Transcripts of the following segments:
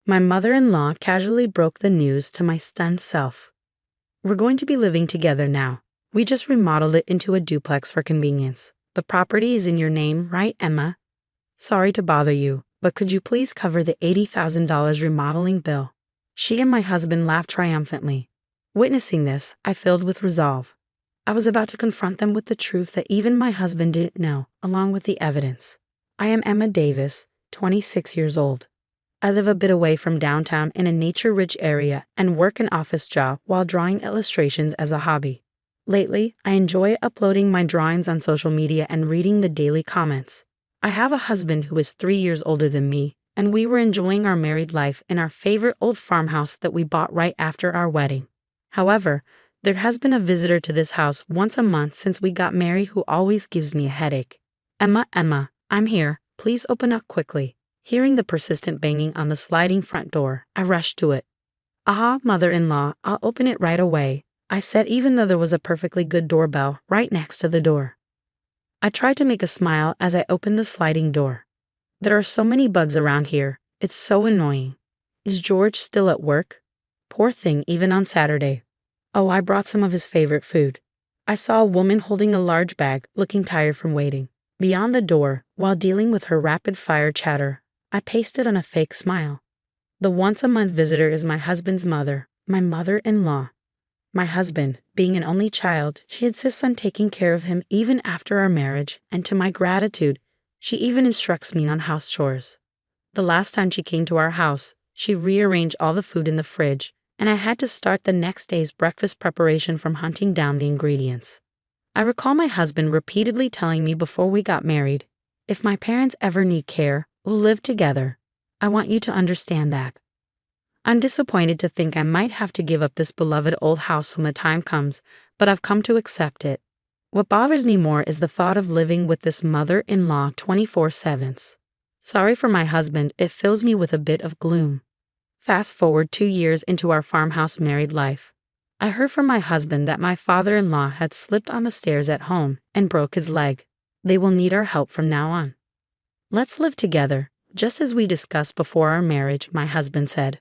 My mother-in-law casually broke the news to my stunned self. We're going to be living together now. We just remodeled it into a duplex for convenience. The property is in your name, right, Emma? Sorry to bother you, but could you please cover the $80,000 remodeling bill? She and my husband laughed triumphantly. Witnessing this, I filled with resolve. I was about to confront them with the truth that even my husband didn't know, along with the evidence. I am Emma Davis, 26 years old. I live a bit away from downtown in a nature-rich area and work an office job while drawing illustrations as a hobby. Lately, I enjoy uploading my drawings on social media and reading the daily comments. I have a husband who is 3 years older than me, and we were enjoying our married life in our favorite old farmhouse that we bought right after our wedding. However, there has been a visitor to this house once a month since we got married who always gives me a headache. Emma, I'm here. Please open up quickly. Hearing the persistent banging on the sliding front door, I rushed to it. Aha, mother-in-law, I'll open it right away, I said, even though there was a perfectly good doorbell right next to the door. I tried to make a smile as I opened the sliding door. There are so many bugs around here. It's so annoying. Is George still at work? Poor thing, even on Saturday. Oh, I brought some of his favorite food. I saw a woman holding a large bag, looking tired from waiting. Beyond the door, while dealing with her rapid-fire chatter, I pasted on a fake smile. The once-a-month visitor is my husband's mother, my mother-in-law. My husband, being an only child, she insists on taking care of him even after our marriage, and to my gratitude, she even instructs me on house chores. The last time she came to our house, she rearranged all the food in the fridge, and I had to start the next day's breakfast preparation from hunting down the ingredients. I recall my husband repeatedly telling me before we got married, if my parents ever need care, we'll live together. I want you to understand that. I'm disappointed to think I might have to give up this beloved old house when the time comes, but I've come to accept it. What bothers me more is the thought of living with this mother-in-law 24/7. Sorry for my husband, it fills me with a bit of gloom. Fast forward 2 years into our farmhouse married life. I heard from my husband that my father-in-law had slipped on the stairs at home and broke his leg. They will need our help from now on. Let's live together, just as we discussed before our marriage, my husband said.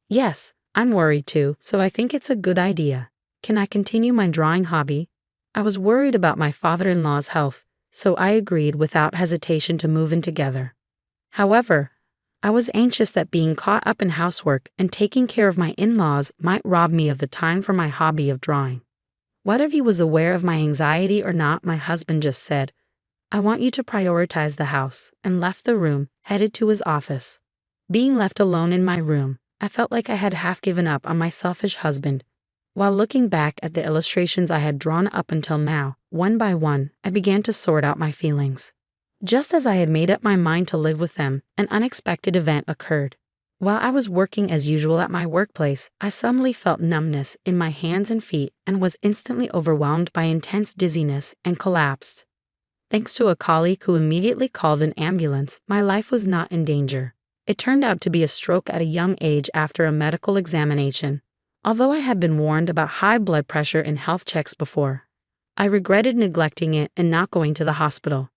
Yes, I'm worried too, so I think it's a good idea. Can I continue my drawing hobby? I was worried about my father-in-law's health, so I agreed without hesitation to move in together. However, I was anxious that being caught up in housework and taking care of my in-laws might rob me of the time for my hobby of drawing. Whether he was aware of my anxiety or not, my husband just said, I want you to prioritize the house, and left the room, headed to his office. Being left alone in my room, I felt like I had half given up on my selfish husband. While looking back at the illustrations I had drawn up until now, one by one, I began to sort out my feelings. Just as I had made up my mind to live with them, an unexpected event occurred. While I was working as usual at my workplace, I suddenly felt numbness in my hands and feet and was instantly overwhelmed by intense dizziness and collapsed. Thanks to a colleague who immediately called an ambulance, my life was not in danger. It turned out to be a stroke at a young age after a medical examination. Although I had been warned about high blood pressure in health checks before, I regretted neglecting it and not going to the hospital.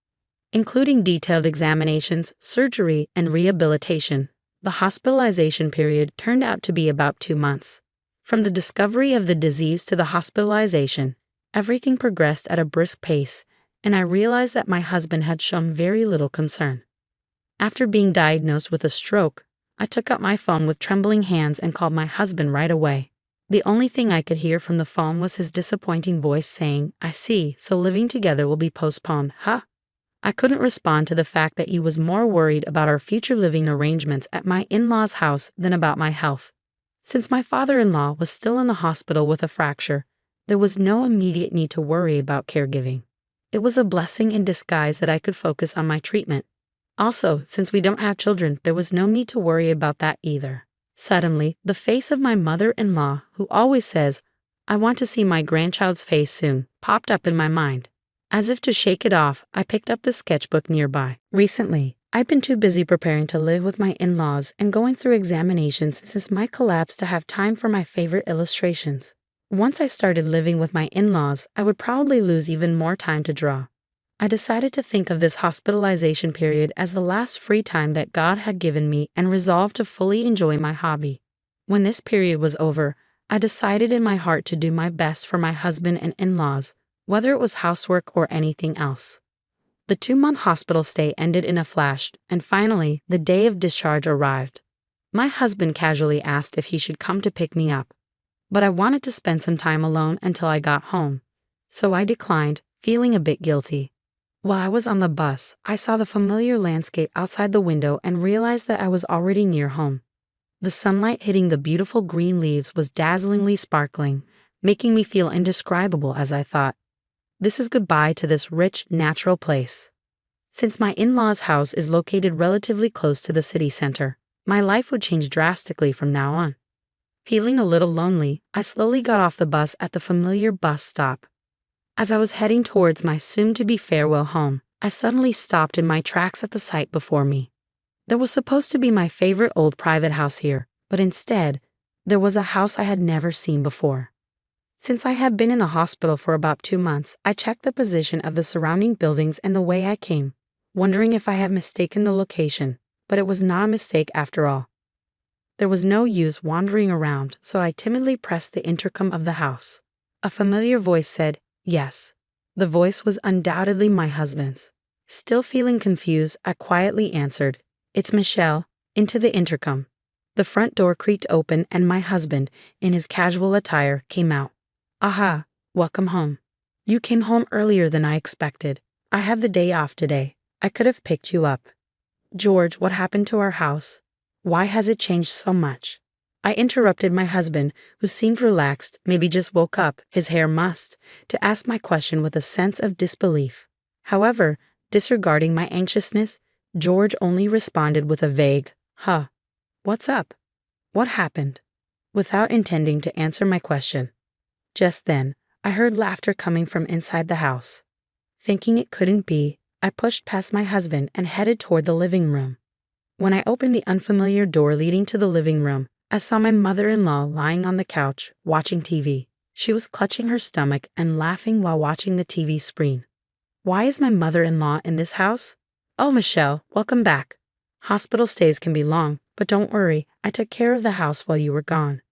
Including detailed examinations, surgery, and rehabilitation, the hospitalization period turned out to be about 2 months. From the discovery of the disease to the hospitalization, everything progressed at a brisk pace, and I realized that my husband had shown very little concern. After being diagnosed with a stroke, I took up my phone with trembling hands and called my husband right away. The only thing I could hear from the phone was his disappointing voice saying, I see, so living together will be postponed, huh? I couldn't respond to the fact that he was more worried about our future living arrangements at my in-laws' house than about my health. Since my father-in-law was still in the hospital with a fracture, there was no immediate need to worry about caregiving. It was a blessing in disguise that I could focus on my treatment. Also, since we don't have children, there was no need to worry about that either. Suddenly, the face of my mother-in-law, who always says, I want to see my grandchild's face soon, popped up in my mind. As if to shake it off, I picked up the sketchbook nearby. Recently, I've been too busy preparing to live with my in-laws and going through examinations since my collapse to have time for my favorite illustrations. Once I started living with my in-laws, I would probably lose even more time to draw. I decided to think of this hospitalization period as the last free time that God had given me and resolved to fully enjoy my hobby. When this period was over, I decided in my heart to do my best for my husband and in-laws, whether it was housework or anything else. The 2-month hospital stay ended in a flash, and finally, the day of discharge arrived. My husband casually asked if he should come to pick me up, but I wanted to spend some time alone until I got home, so I declined, feeling a bit guilty. While I was on the bus, I saw the familiar landscape outside the window and realized that I was already near home. The sunlight hitting the beautiful green leaves was dazzlingly sparkling, making me feel indescribable as I thought, this is goodbye to this rich, natural place. Since my in-laws' house is located relatively close to the city center, my life would change drastically from now on. Feeling a little lonely, I slowly got off the bus at the familiar bus stop. As I was heading towards my soon-to-be farewell home, I suddenly stopped in my tracks at the sight before me. There was supposed to be my favorite old private house here, but instead, there was a house I had never seen before. Since I had been in the hospital for about 2 months, I checked the position of the surrounding buildings and the way I came, wondering if I had mistaken the location, but it was not a mistake after all. There was no use wandering around, so I timidly pressed the intercom of the house. A familiar voice said, yes. The voice was undoubtedly my husband's. Still feeling confused, I quietly answered, it's Michelle, into the intercom. The front door creaked open and my husband, in his casual attire, came out. Aha, welcome home. You came home earlier than I expected. I had the day off today. I could have picked you up. George, what happened to our house? Why has it changed so much? I interrupted my husband, who seemed relaxed, maybe just woke up, his hair mussed, to ask my question with a sense of disbelief. However, disregarding my anxiousness, George only responded with a vague, huh. What's up? What happened? Without intending to answer my question. Just then, I heard laughter coming from inside the house. Thinking it couldn't be, I pushed past my husband and headed toward the living room. When I opened the unfamiliar door leading to the living room, I saw my mother-in-law lying on the couch, watching TV. She was clutching her stomach and laughing while watching the TV screen. Why is my mother-in-law in this house? Oh, Michelle, welcome back. Hospital stays can be long, but don't worry, I took care of the house while you were gone.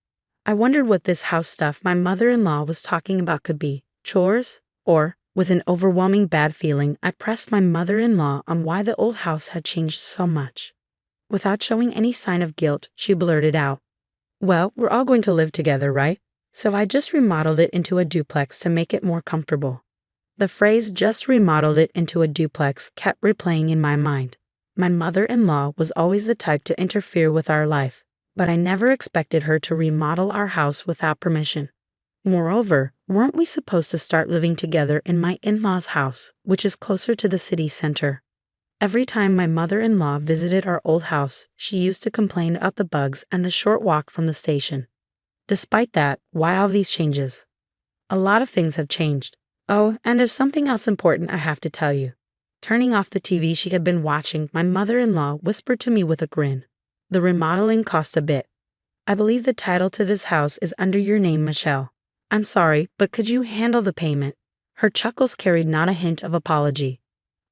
I wondered what this house stuff my mother-in-law was talking about could be, chores? Or, with an overwhelming bad feeling, I pressed my mother-in-law on why the old house had changed so much. Without showing any sign of guilt, she blurted out, well, we're all going to live together, right? So I just remodeled it into a duplex to make it more comfortable. The phrase just remodeled it into a duplex kept replaying in my mind. My mother-in-law was always the type to interfere with our life, but I never expected her to remodel our house without permission. Moreover, weren't we supposed to start living together in my in-laws' house, which is closer to the city center? Every time my mother-in-law visited our old house, she used to complain about the bugs and the short walk from the station. Despite that, why all these changes? A lot of things have changed. Oh, and there's something else important I have to tell you. Turning off the TV she had been watching, my mother-in-law whispered to me with a grin. The remodeling cost a bit. I believe the title to this house is under your name, Michelle. I'm sorry, but could you handle the payment? Her chuckles carried not a hint of apology.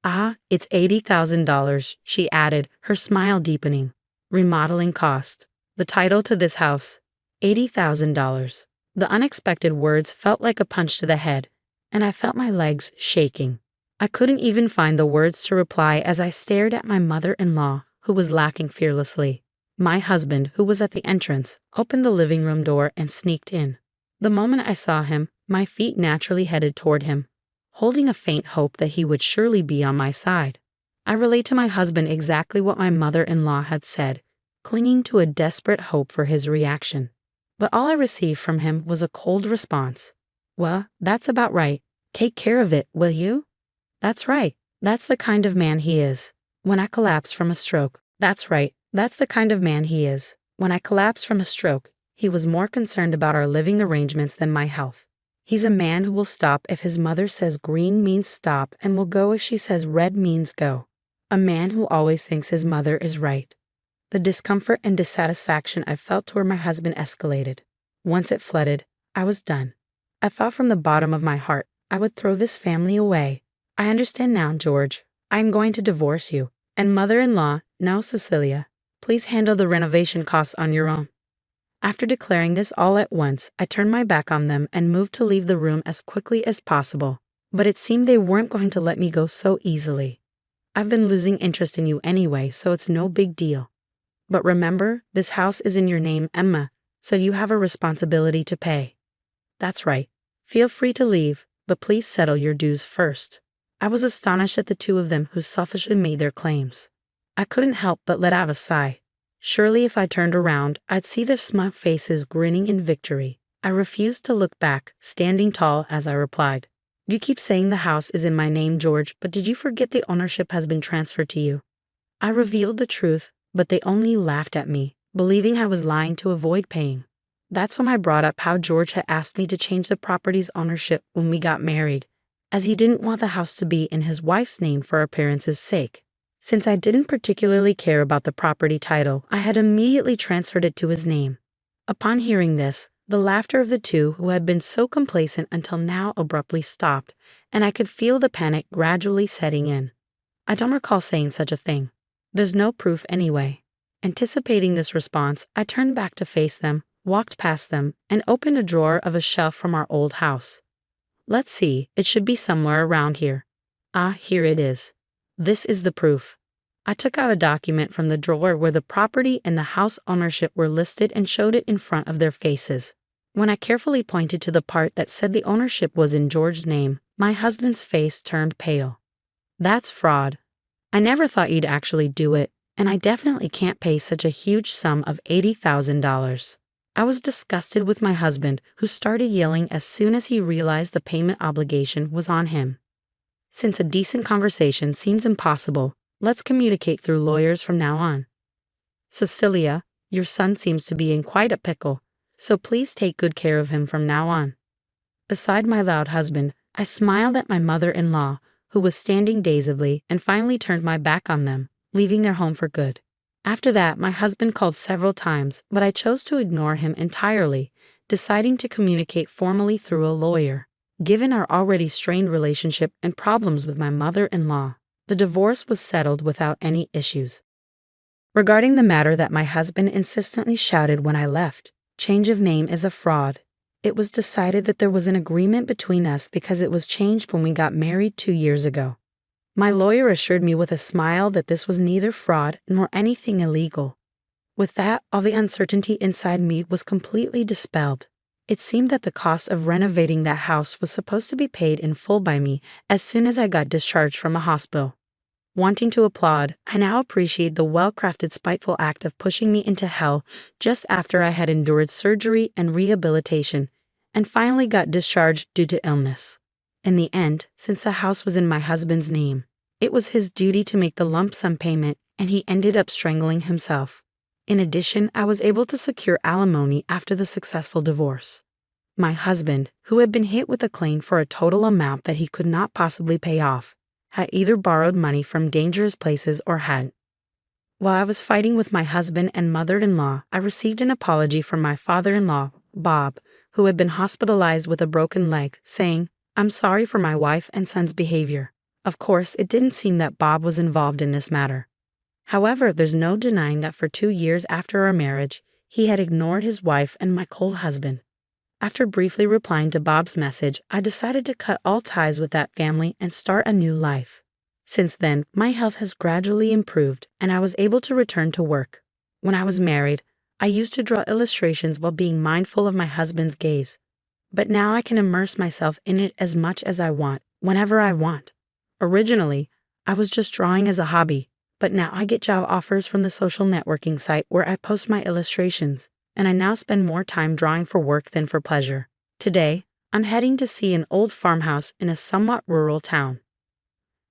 Ah, it's $80,000, she added, her smile deepening. Remodeling cost. The title to this house. $80,000. The unexpected words felt like a punch to the head, and I felt my legs shaking. I couldn't even find the words to reply as I stared at my mother-in-law, who was laughing fearlessly. My husband, who was at the entrance, opened the living room door and sneaked in. The moment I saw him, my feet naturally headed toward him, holding a faint hope that he would surely be on my side. I relayed to my husband exactly what my mother-in-law had said, clinging to a desperate hope for his reaction. But all I received from him was a cold response. Well, that's about right. Take care of it, will you? That's right. That's the kind of man he is. When I collapse from a stroke. That's right. That's the kind of man he is. When I collapsed from a stroke, he was more concerned about our living arrangements than my health. He's a man who will stop if his mother says green means stop and will go if she says red means go. A man who always thinks his mother is right. The discomfort and dissatisfaction I felt toward my husband escalated. Once it flooded, I was done. I thought from the bottom of my heart I would throw this family away. I understand now, George. I am going to divorce you. And mother-in-law, no, Cecilia. Please handle the renovation costs on your own. After declaring this all at once, I turned my back on them and moved to leave the room as quickly as possible. But it seemed they weren't going to let me go so easily. I've been losing interest in you anyway, so it's no big deal. But remember, this house is in your name, Emma, so you have a responsibility to pay. That's right. Feel free to leave, but please settle your dues first. I was astonished at the two of them who selfishly made their claims. I couldn't help but let out a sigh. Surely if I turned around, I'd see their smug faces grinning in victory. I refused to look back, standing tall as I replied. You keep saying the house is in my name, George, but did you forget the ownership has been transferred to you? I revealed the truth, but they only laughed at me, believing I was lying to avoid paying. That's when I brought up how George had asked me to change the property's ownership when we got married, as he didn't want the house to be in his wife's name for appearance's sake. Since I didn't particularly care about the property title, I had immediately transferred it to his name. Upon hearing this, the laughter of the two who had been so complacent until now abruptly stopped, and I could feel the panic gradually setting in. I don't recall saying such a thing. There's no proof anyway. Anticipating this response, I turned back to face them, walked past them, and opened a drawer of a shelf from our old house. Let's see, it should be somewhere around here. Ah, here it is. This is the proof. I took out a document from the drawer where the property and the house ownership were listed and showed it in front of their faces. When I carefully pointed to the part that said the ownership was in George's name, my husband's face turned pale. That's fraud. I never thought you'd actually do it, and I definitely can't pay such a huge sum of $80,000. I was disgusted with my husband, who started yelling as soon as he realized the payment obligation was on him. Since a decent conversation seems impossible, let's communicate through lawyers from now on. Cecilia, your son seems to be in quite a pickle, so please take good care of him from now on. Beside my loud husband, I smiled at my mother-in-law, who was standing dazedly, and finally turned my back on them, leaving their home for good. After that, my husband called several times, but I chose to ignore him entirely, deciding to communicate formally through a lawyer. Given our already strained relationship and problems with my mother-in-law, the divorce was settled without any issues. Regarding the matter that my husband insistently shouted when I left, change of name is a fraud, it was decided that there was an agreement between us because it was changed when we got married 2 years ago. My lawyer assured me with a smile that this was neither fraud nor anything illegal. With that, all the uncertainty inside me was completely dispelled. It seemed that the cost of renovating that house was supposed to be paid in full by me as soon as I got discharged from a hospital. Wanting to applaud, I now appreciate the well-crafted spiteful act of pushing me into hell just after I had endured surgery and rehabilitation, and finally got discharged due to illness. In the end, since the house was in my husband's name, it was his duty to make the lump sum payment, and he ended up strangling himself. In addition, I was able to secure alimony after the successful divorce. My husband, who had been hit with a claim for a total amount that he could not possibly pay off, had either borrowed money from dangerous places or hadn't. While I was fighting with my husband and mother-in-law, I received an apology from my father-in-law, Bob, who had been hospitalized with a broken leg, saying, "I'm sorry for my wife and son's behavior." Of course, it didn't seem that Bob was involved in this matter. However, there's no denying that for 2 years after our marriage, he had ignored his wife and my cold husband. After briefly replying to Bob's message, I decided to cut all ties with that family and start a new life. Since then, my health has gradually improved, and I was able to return to work. When I was married, I used to draw illustrations while being mindful of my husband's gaze. But now I can immerse myself in it as much as I want, whenever I want. Originally, I was just drawing as a hobby, but now I get job offers from the social networking site where I post my illustrations, and I now spend more time drawing for work than for pleasure. Today, I'm heading to see an old farmhouse in a somewhat rural town.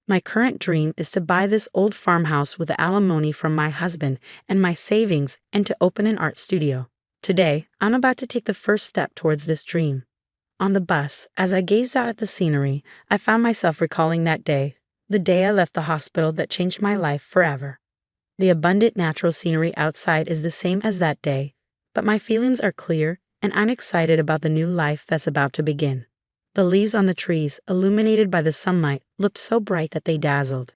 My current dream is to buy this old farmhouse with the alimony from my husband and my savings and to open an art studio. Today, I'm about to take the first step towards this dream. On the bus, as I gazed out at the scenery, I found myself recalling that day, the day I left the hospital that changed my life forever. The abundant natural scenery outside is the same as that day, but my feelings are clear and I'm excited about the new life that's about to begin. The leaves on the trees, illuminated by the sunlight, look looked so bright that they dazzled.